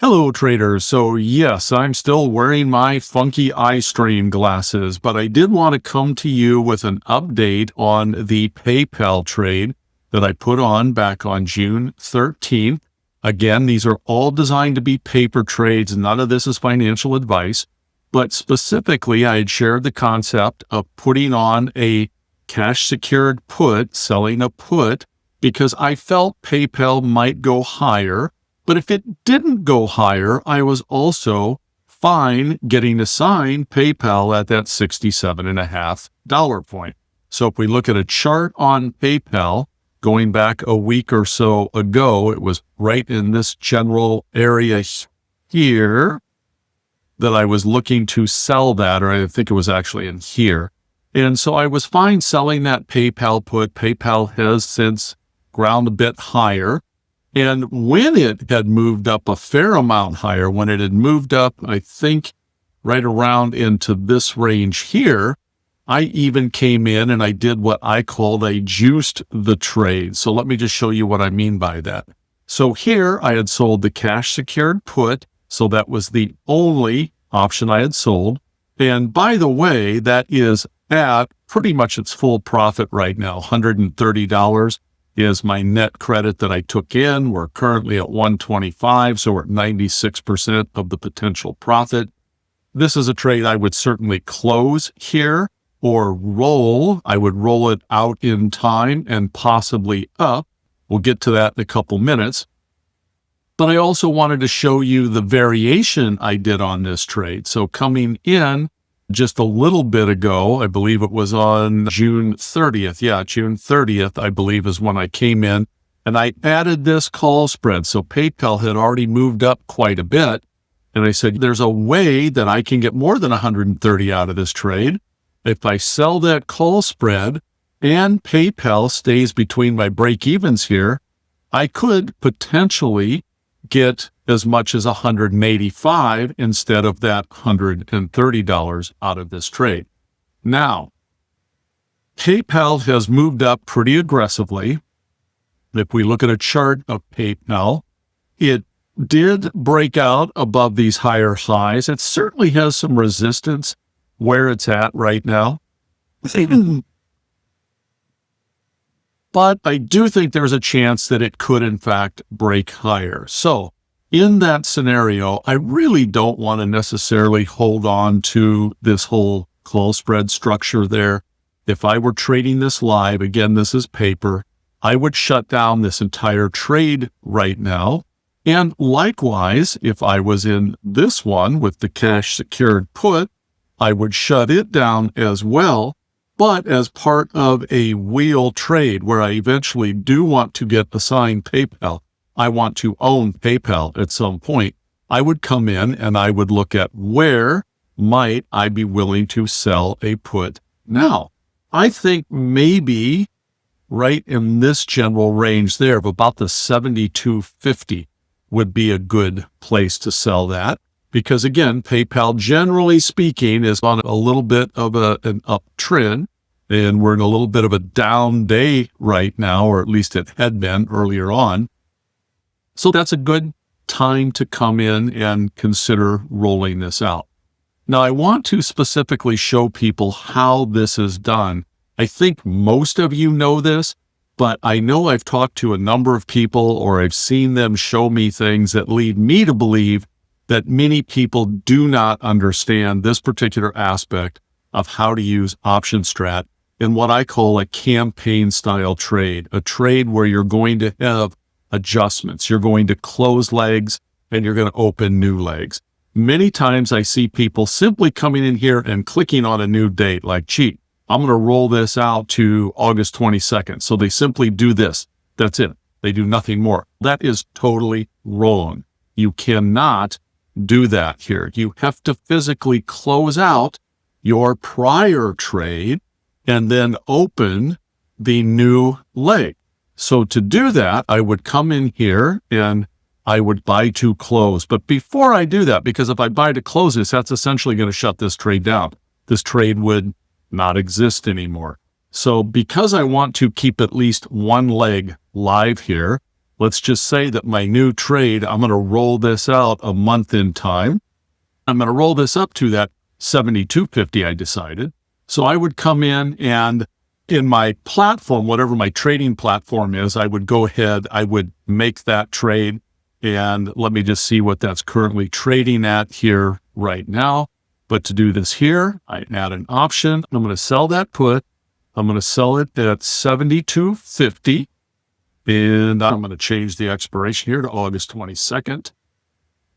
Hello, traders. So yes, I'm still wearing my funky eye strain glasses, but I did want to come to you with an update on the PayPal trade that I put on back on June 13th. Again, these are all designed to be paper trades. None of this is financial advice, but specifically, I had shared the concept of putting on a cash secured put, selling a put, because I felt PayPal might go higher. But if it didn't go higher, I was also fine getting assigned PayPal at that $67.50 point. So if we look at a chart on PayPal, going back a week or so ago, it was right in this general area here that I was looking to sell that, or I think it was actually in here. And so I was fine selling that PayPal put. PayPal has since ground a bit higher. And when it had moved up a fair amount higher, when it had moved up, I think right around into this range here, I even came in and I did what I called a juiced the trade. So let me just show you what I mean by that. So here I had sold the cash secured put. So that was the only option I had sold. And by the way, that is at pretty much its full profit right now, $130. Is my net credit that I took in. We're currently at 125, so we're at 96% of the potential profit. This is a trade I would certainly close here or roll. I would roll it out in time and possibly up. We'll get to that in a couple minutes. But I also wanted to show you the variation I did on this trade. So coming in just a little bit ago, I believe it was on June 30th. Yeah, June 30th, I believe, is when I came in and I added this call spread. So PayPal had already moved up quite a bit. And I said, there's a way that I can get more than 130 out of this trade. If I sell that call spread and PayPal stays between my break evens here, I could potentially get as much as 185 instead of that $130 out of this trade. Now, PayPal has moved up pretty aggressively. If we look at a chart of PayPal, it did break out above these higher highs. It certainly has some resistance where it's at right now. But I do think there's a chance that it could, in fact, break higher. So in that scenario, I really don't want to necessarily hold on to this whole call spread structure there. If I were trading this live, again, this is paper, I would shut down this entire trade right now. And likewise, if I was in this one with the cash secured put, I would shut it down as well. But as part of a wheel trade where I eventually do want to get assigned PayPal, I want to own PayPal at some point, I would come in and I would look at where might I be willing to sell a put now. I think maybe right in this general range there of about the 72.50 would be a good place to sell that. Because again, PayPal, generally speaking, is on a little bit of an uptrend, and we're in a little bit of a down day right now, or at least it had been earlier on. So that's a good time to come in and consider rolling this out. Now, I want to specifically show people how this is done. I think most of you know this, but I know I've talked to a number of people, or I've seen them show me things that lead me to believe that many people do not understand this particular aspect of how to use OptionStrat in what I call a campaign style trade, a trade where you're going to have adjustments. You're going to close legs and you're going to open new legs. Many times I see people simply coming in here and clicking on a new date like, gee, I'm going to roll this out to August 22nd. So they simply do this. That's it. They do nothing more. That is totally wrong. You cannot do that here. You have to physically close out your prior trade and then open the new leg. So to do that, I would come in here and I would buy to close. But before I do that, because if I buy to close this, that's essentially going to shut this trade down. This trade would not exist anymore. So because I want to keep at least one leg live here, let's just say that my new trade, I'm going to roll this out a month in time. I'm going to roll this up to that 72.50 I decided. So I would come in my platform, whatever my trading platform is, I would go ahead, I would make that trade. And let me just see what that's currently trading at here right now. But to do this here, I add an option. I'm going to sell that put. I'm going to sell it at 72.50. And I'm going to change the expiration here to August 22nd.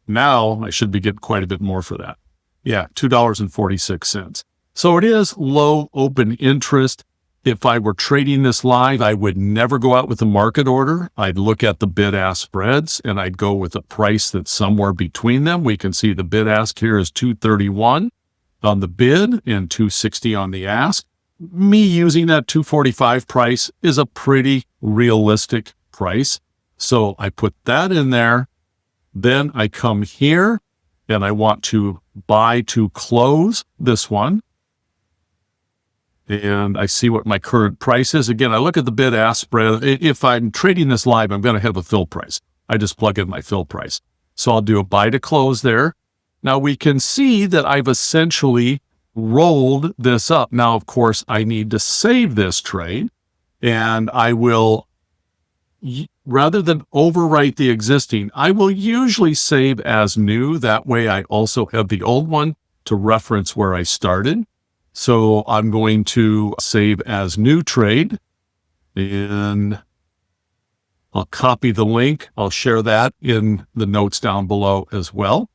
Now I should be getting quite a bit more for that. Yeah, $2.46. So it is low open interest. If I were trading this live, I would never go out with a market order. I'd look at the bid-ask spreads and I'd go with a price that's somewhere between them. We can see the bid-ask here is 231 on the bid and 260 on the ask. Me using that 245 price is a pretty realistic price. So I put that in there. Then I come here and I want to buy to close this one. And I see what my current price is. Again, I look at the bid-ask spread. If I'm trading this live, I'm going to have a fill price. I just plug in my fill price. So I'll do a buy to close there. Now we can see that I've essentially rolled this up. Now, of course, I need to save this trade. And I will, rather than overwrite the existing, I will usually save as new. That way I also have the old one to reference where I started. So I'm going to save as new trade, and I'll copy the link. I'll share that in the notes down below as well.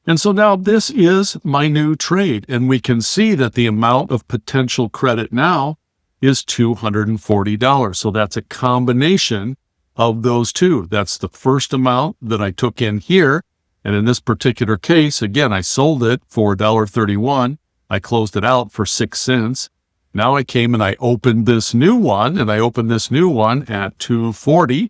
And so now this is my new trade, and we can see that the amount of potential credit now is $240. So that's a combination of those two. That's the first amount that I took in here. And in this particular case, again, I sold it for $1.31. I closed it out for 6 cents. Now I came and I opened this new one, and I opened this new one at $2.40.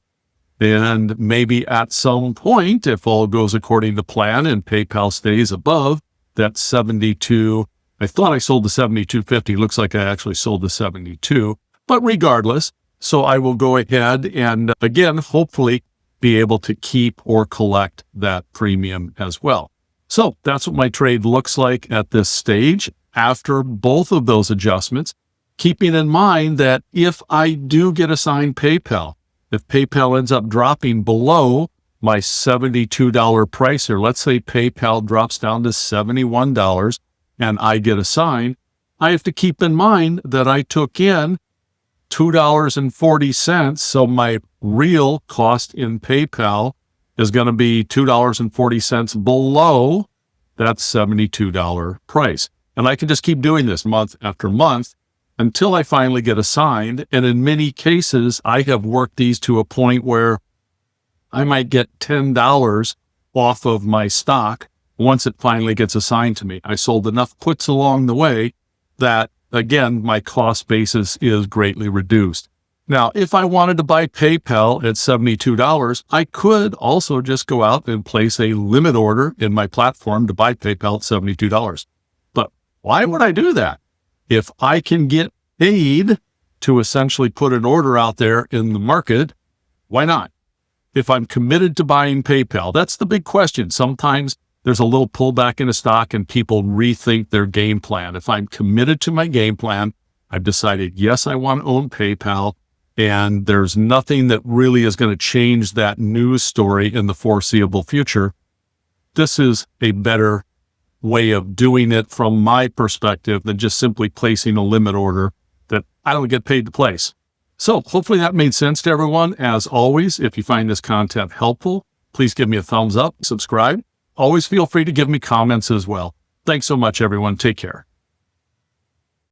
And maybe at some point, if all goes according to plan and PayPal stays above that 72, I thought I sold the 72.50. Looks like I actually sold the 72. But regardless, so I will go ahead and again, hopefully be able to keep or collect that premium as well. So that's what my trade looks like at this stage after both of those adjustments, keeping in mind that if I do get assigned PayPal, if PayPal ends up dropping below my $72 price here, let's say PayPal drops down to $71 and I get assigned, I have to keep in mind that I took in $2.40. So my real cost in PayPal is going to be $2.40 below that $72 price. And I can just keep doing this month after month until I finally get assigned. And in many cases, I have worked these to a point where I might get $10 off of my stock once it finally gets assigned to me. I sold enough puts along the way that, again, my cost basis is greatly reduced. Now, if I wanted to buy PayPal at $72, I could also just go out and place a limit order in my platform to buy PayPal at $72. But why would I do that? If I can get paid to essentially put an order out there in the market, why not? If I'm committed to buying PayPal, that's the big question. Sometimes there's a little pullback in a stock and people rethink their game plan. If I'm committed to my game plan, I've decided, yes, I want to own PayPal, and there's nothing that really is going to change that news story in the foreseeable future. This is a better way of doing it from my perspective than just simply placing a limit order that I don't get paid to place. So hopefully that made sense to everyone. As always, if you find this content helpful, please give me a thumbs up, subscribe. Always feel free to give me comments as well. Thanks so much, everyone. Take care.